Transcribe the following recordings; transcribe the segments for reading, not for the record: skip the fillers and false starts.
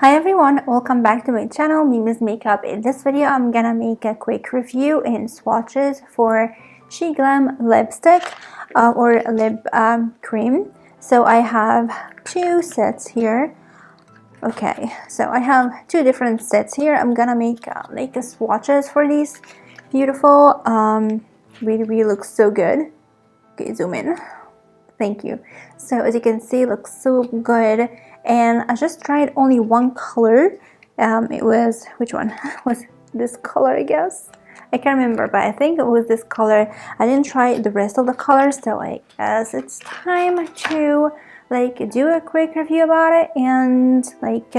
Hi everyone, welcome back to my channel, Mimi's Makeup. In this video, I'm gonna make a quick review in swatches for Sheglam lipstick or lip cream. So I have two sets here. Okay, so I have two different sets here. I'm gonna make like swatches for these. Beautiful, really looks so good. Okay, zoom in. Thank you. So as you can see, it looks so good, and I just tried only one color. It was, which one was this color? I guess I can't remember, but I think it was this color. I didn't try the rest of the colors, so I guess it's time to like do a quick review about it and like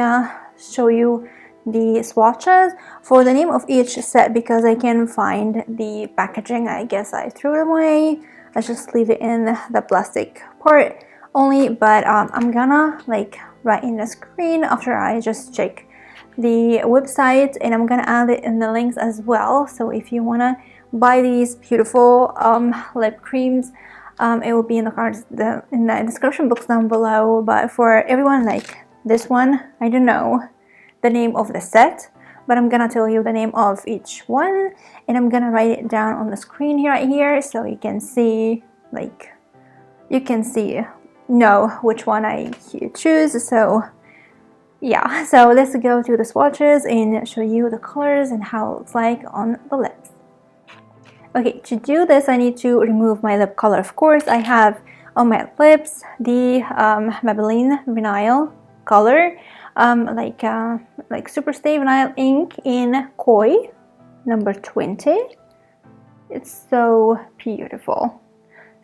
show you the swatches for the name of each set, because I can't find the packaging. I guess I threw it away. I just leave it in the plastic part only, but I'm gonna like write in the screen after I just check the website, and I'm gonna add it in the links as well. So if you wanna buy these beautiful lip creams, it will be in the cards, in the description box down below. But for everyone, like this one, I don't know the name of the set, but I'm gonna tell you the name of each one, and I'm gonna write it down on the screen here, right here, so you can see, like, you can see, know which one I choose. So yeah, so let's go to the swatches and show you the colors and how it looks like on the lips. Okay, to do this, I need to remove my lip color. Of course, I have on my lips the Maybelline Vinyl color, like Super Stay Vinyl Ink in Koi number 20. It's so beautiful.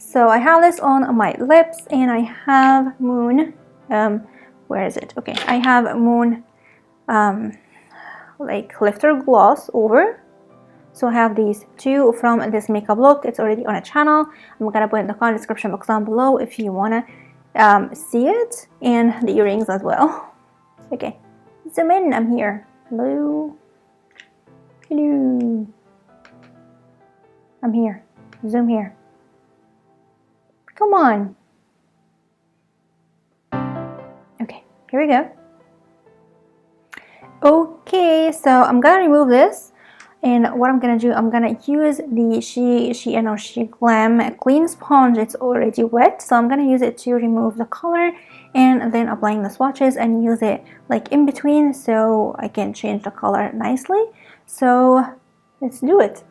So I have this on my lips, and I have Moon, where is it? Okay, I have Moon like lifter gloss over. So I have these two from this makeup look. It's already on a channel. I'm gonna put it in the comment description box down below if you wanna see it, and the earrings as well. Okay, zoom in. I'm here. Hello, hello. I'm here. Zoom here. Come on. Okay, here we go. Okay, so I'm gonna remove this. And what I'm gonna do, I'm gonna use the Shein Sheglam clean sponge. It's already wet, so I'm gonna use it to remove the color, and then applying the swatches and use it like in between so I can change the color nicely. So let's do it.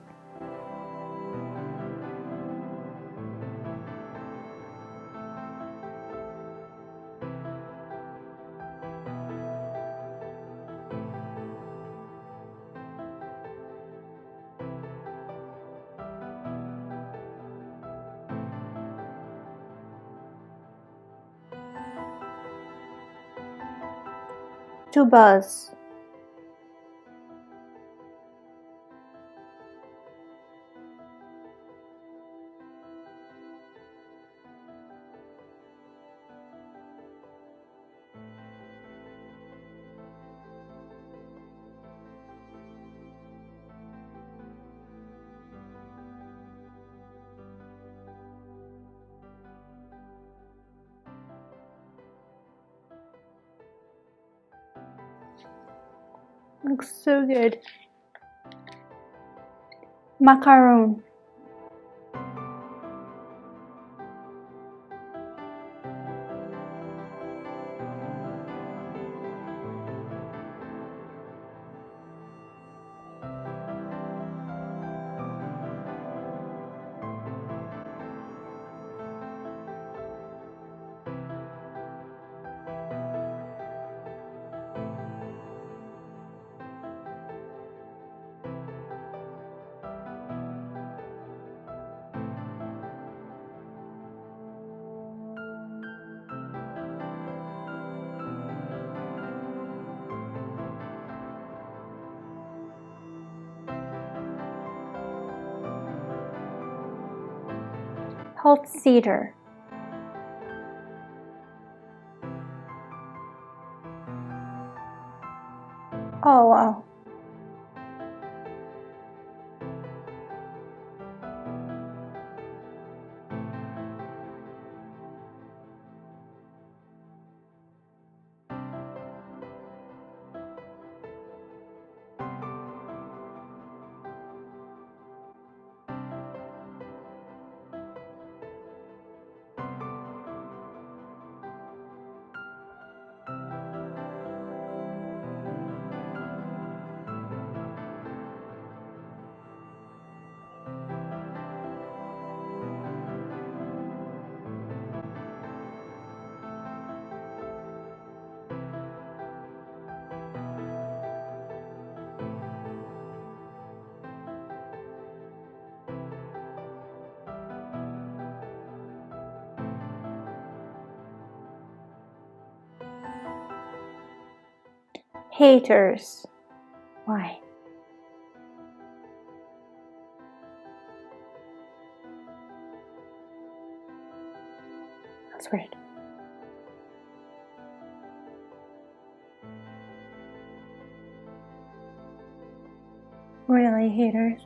To buzz. Looks so good. Macaron. Hot cedar. Oh wow. Haters. Why? That's weird. Really, haters?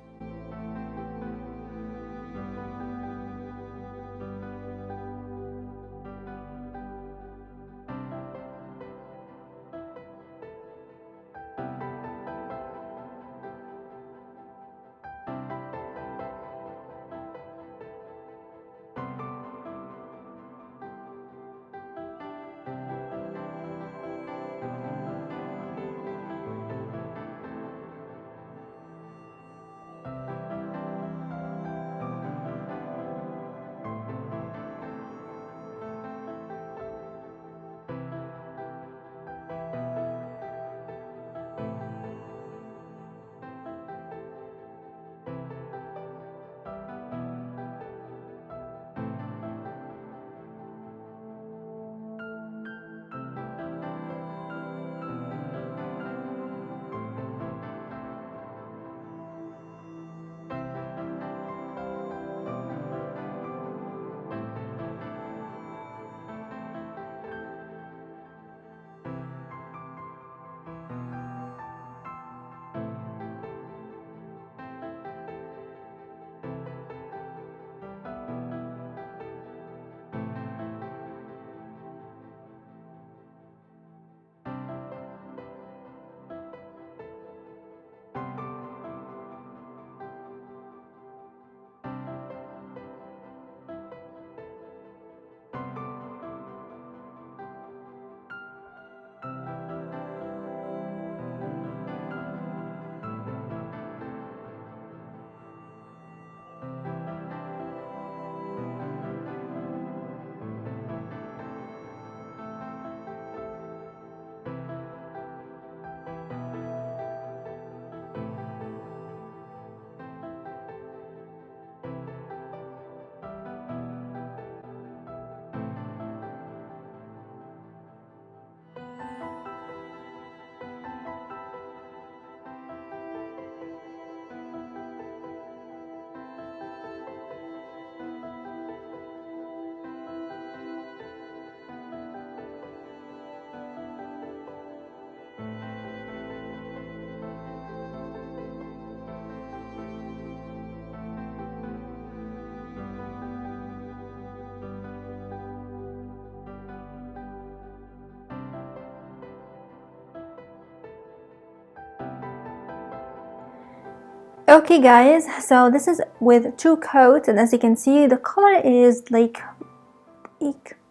Okay guys, so this is with two coats, and as you can see the color is like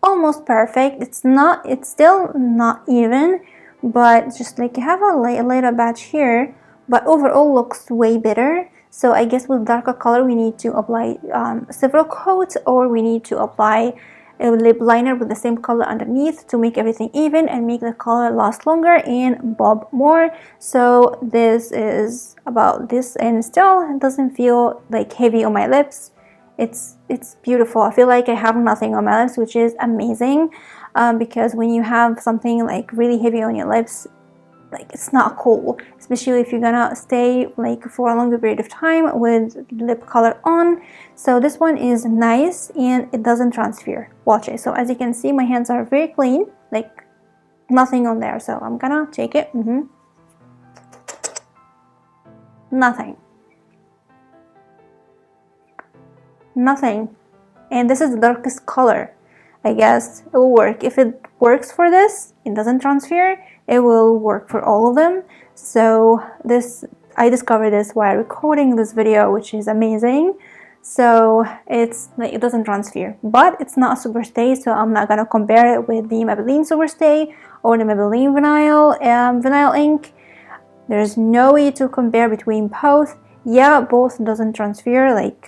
almost perfect. It's still not even, but just like you have a little batch here, but overall looks way better. So I guess with darker color we need to apply several coats, or we need to apply a lip liner with the same color underneath to make everything even and make the color last longer and bob more. So this is about this, and still it doesn't feel like heavy on my lips. It's beautiful. I feel like I have nothing on my lips, which is amazing, because when you have something like really heavy on your lips, like it's not cool, especially if you're gonna stay like for a longer period of time with lip color on. So this one is nice and it doesn't transfer. Watch it. So as you can see, my hands are very clean, like nothing on there. So I'm gonna take it. Nothing, and this is the darkest color. I guess it will work. If it works for this, it doesn't transfer, it will work for all of them. So this, I discovered this while recording this video, which is amazing. So it's like it doesn't transfer, but it's not a super stay, so I'm not gonna compare it with the Maybelline super stay or the Maybelline vinyl ink. There's no way to compare between both. Yeah, both doesn't transfer,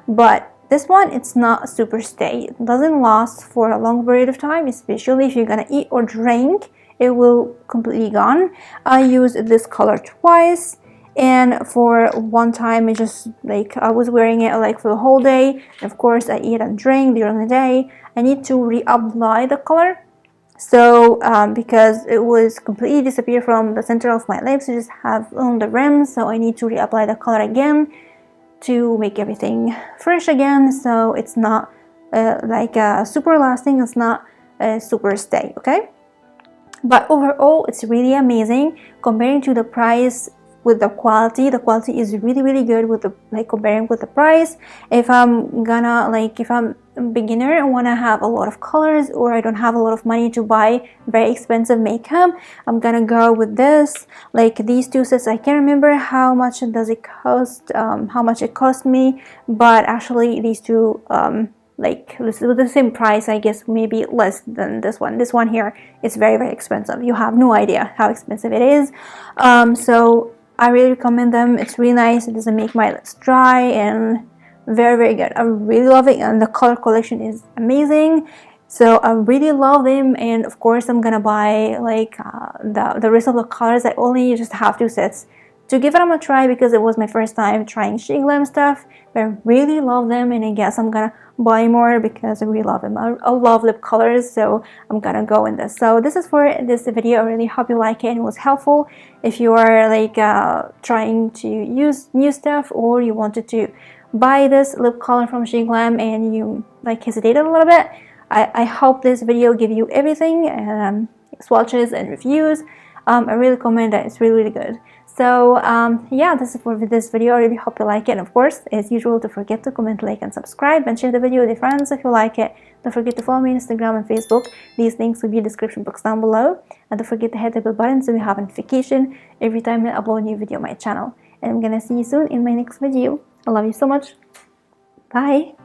but this one, it's not super stay. It doesn't last for a long period of time, especially if you're gonna eat or drink, it will completely gone. I used this color twice, and for one time it just like I was wearing it like for the whole day. Of course I eat and drink during the day. I need to reapply the color, So because it was completely disappeared from the center of my lips, I just have on the rim, so I need to reapply the color again to make everything fresh again, so it's not like super lasting, it's not super stay, okay? But overall it's really amazing comparing to the price. With the quality is really good with the, like, comparing with the price. If I'm gonna, like, if I'm a beginner and want to have a lot of colors, or I don't have a lot of money to buy very expensive makeup, I'm gonna go with this. Like these two sets, I can't remember how much does it cost, how much it cost me, but actually these two like with the same price, I guess, maybe less than this one. This one here is very expensive. You have no idea how expensive it is. So I really recommend them. It's really nice. It doesn't make my lips dry, and very good. I really love it, and the color collection is amazing. So I really love them, and of course I'm gonna buy like the rest of the colors. I only just have 2 sets to give them a try because it was my first time trying Sheglam stuff, but I really love them, and I guess I'm gonna buy more because I really love them. I love lip colors, so I'm gonna go in this. So this is for this video. I really hope you like it and it was helpful. If you are like trying to use new stuff, or you wanted to buy this lip color from Sheglam and you like hesitated a little bit, I hope this video give you everything, swatches and reviews. I really recommend that. It's really good. So yeah, this is for this video. I really hope you like it, and of course, as usual, don't forget to comment, like, and subscribe, and share the video with your friends if you like it. Don't forget to follow me on Instagram and Facebook. These links will be in the description box down below, and don't forget to hit the bell button so you have a notification every time I upload a new video on my channel. And I'm gonna see you soon in my next video. I love you so much. Bye.